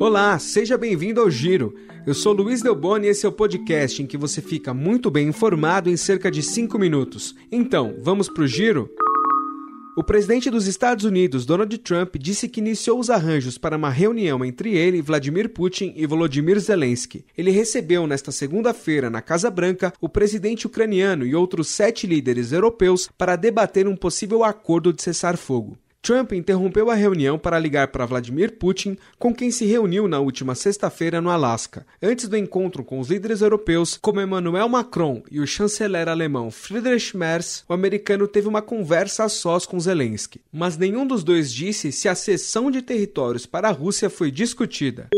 Olá, seja bem-vindo ao Giro. Eu sou Luiz Delboni e esse é o podcast em que você fica muito bem informado em cerca de 5 minutos. Então, vamos pro Giro? O presidente dos Estados Unidos, Donald Trump, disse que iniciou os arranjos para uma reunião entre ele, Vladimir Putin e Volodymyr Zelensky. Ele recebeu nesta segunda-feira, na Casa Branca, o presidente ucraniano e outros 7 líderes europeus para debater um possível acordo de cessar-fogo. Trump interrompeu a reunião para ligar para Vladimir Putin, com quem se reuniu na última sexta-feira no Alasca. Antes do encontro com os líderes europeus, como Emmanuel Macron e o chanceler alemão Friedrich Merz, o americano teve uma conversa a sós com Zelensky. Mas nenhum dos dois disse se a cessão de territórios para a Rússia foi discutida.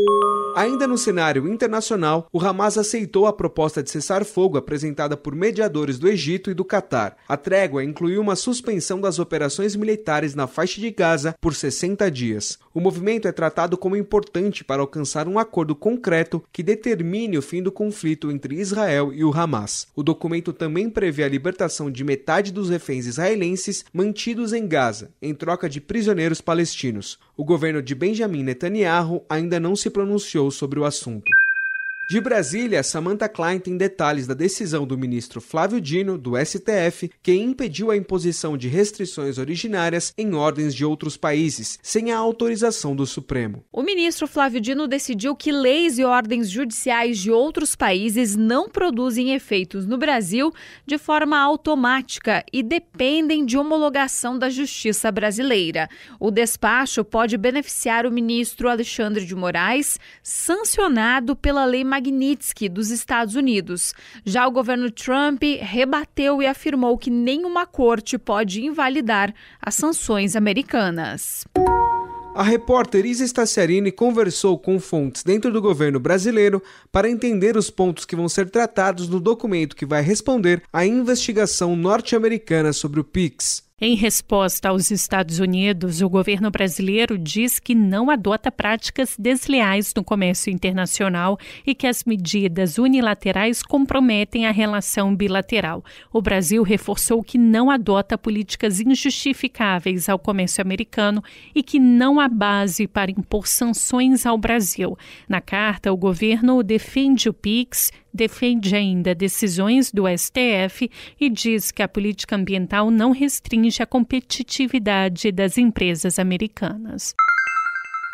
Ainda no cenário internacional, o Hamas aceitou a proposta de cessar-fogo apresentada por mediadores do Egito e do Catar. A trégua incluiu uma suspensão das operações militares na faixa de Gaza por 60 dias. O movimento é tratado como importante para alcançar um acordo concreto que determine o fim do conflito entre Israel e o Hamas. O documento também prevê a libertação de metade dos reféns israelenses mantidos em Gaza, em troca de prisioneiros palestinos. O governo de Benjamin Netanyahu ainda não se pronunciou sobre o assunto. De Brasília, Samantha Klein tem detalhes da decisão do ministro Flávio Dino, do STF, que impediu a imposição de restrições originárias em ordens de outros países, sem a autorização do Supremo. O ministro Flávio Dino decidiu que leis e ordens judiciais de outros países não produzem efeitos no Brasil de forma automática e dependem de homologação da Justiça brasileira. O despacho pode beneficiar o ministro Alexandre de Moraes, sancionado pela Lei Magnitsky dos Estados Unidos. Já o governo Trump rebateu e afirmou que nenhuma corte pode invalidar as sanções americanas. A repórter Isa Staciarini conversou com fontes dentro do governo brasileiro para entender os pontos que vão ser tratados no documento que vai responder à investigação norte-americana sobre o PIX. Em resposta aos Estados Unidos, o governo brasileiro diz que não adota práticas desleais no comércio internacional e que as medidas unilaterais comprometem a relação bilateral. O Brasil reforçou que não adota políticas injustificáveis ao comércio americano e que não há base para impor sanções ao Brasil. Na carta, o governo defende o PIX, defende ainda decisões do STF e diz que a política ambiental não restringe a competitividade das empresas americanas.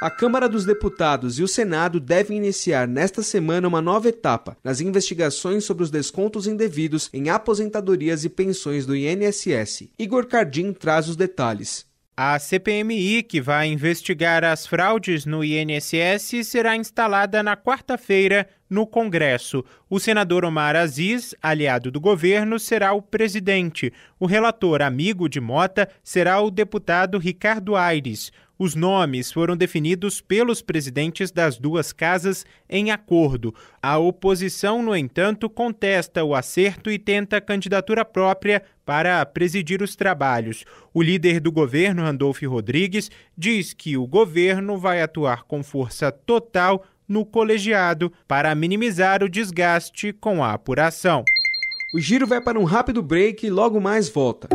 A Câmara dos Deputados e o Senado devem iniciar nesta semana uma nova etapa nas investigações sobre os descontos indevidos em aposentadorias e pensões do INSS. Igor Cardim traz os detalhes. A CPMI, que vai investigar as fraudes no INSS, será instalada na quarta-feira no Congresso. O senador Omar Aziz, aliado do governo, será o presidente. O relator, amigo de Mota, será o deputado Ricardo Aires. Os nomes foram definidos pelos presidentes das duas casas em acordo. A oposição, no entanto, contesta o acerto e tenta candidatura própria para presidir os trabalhos. O líder do governo, Randolfo Rodrigues, diz que o governo vai atuar com força total no colegiado para minimizar o desgaste com a apuração. O Giro vai para um rápido break e logo mais volta.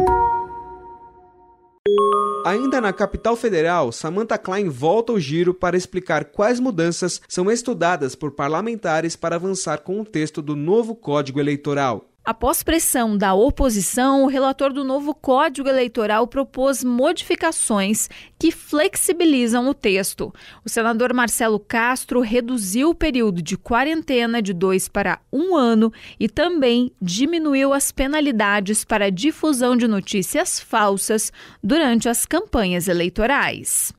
Ainda na capital federal, Samantha Klein volta ao Giro para explicar quais mudanças são estudadas por parlamentares para avançar com o texto do novo Código Eleitoral. Após pressão da oposição, o relator do novo Código Eleitoral propôs modificações que flexibilizam o texto. O senador Marcelo Castro reduziu o período de quarentena de 2 para 1 ano e também diminuiu as penalidades para a difusão de notícias falsas durante as campanhas eleitorais.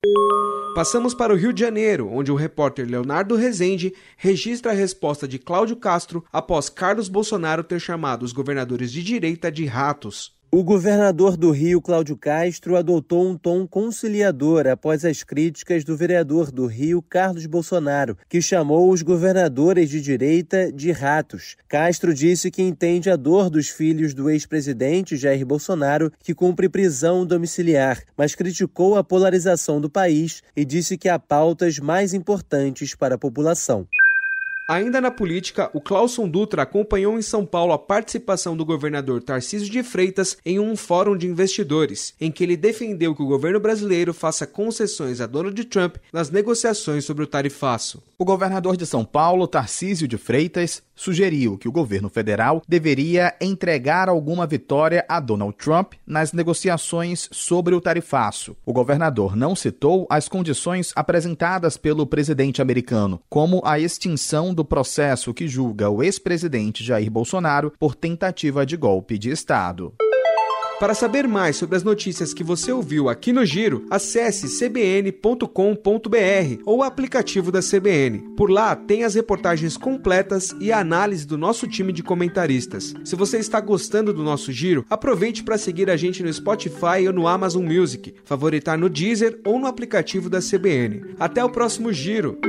Passamos para o Rio de Janeiro, onde o repórter Leonardo Rezende registra a resposta de Cláudio Castro após Carlos Bolsonaro ter chamado os governadores de direita de ratos. O governador do Rio, Cláudio Castro, adotou um tom conciliador após as críticas do vereador do Rio, Carlos Bolsonaro, que chamou os governadores de direita de ratos. Castro disse que entende a dor dos filhos do ex-presidente Jair Bolsonaro, que cumpre prisão domiciliar, mas criticou a polarização do país e disse que há pautas mais importantes para a população. Ainda na política, o Clauson Dutra acompanhou em São Paulo a participação do governador Tarcísio de Freitas em um fórum de investidores, em que ele defendeu que o governo brasileiro faça concessões a Donald Trump nas negociações sobre o tarifaço. O governador de São Paulo, Tarcísio de Freitas, sugeriu que o governo federal deveria entregar alguma vitória a Donald Trump nas negociações sobre o tarifaço. O governador não citou as condições apresentadas pelo presidente americano, como a extinção do processo que julga o ex-presidente Jair Bolsonaro por tentativa de golpe de Estado. Para saber mais sobre as notícias que você ouviu aqui no Giro, acesse cbn.com.br ou o aplicativo da CBN. Por lá tem as reportagens completas e a análise do nosso time de comentaristas. Se você está gostando do nosso Giro, aproveite para seguir a gente no Spotify ou no Amazon Music, favoritar no Deezer ou no aplicativo da CBN. Até o próximo Giro!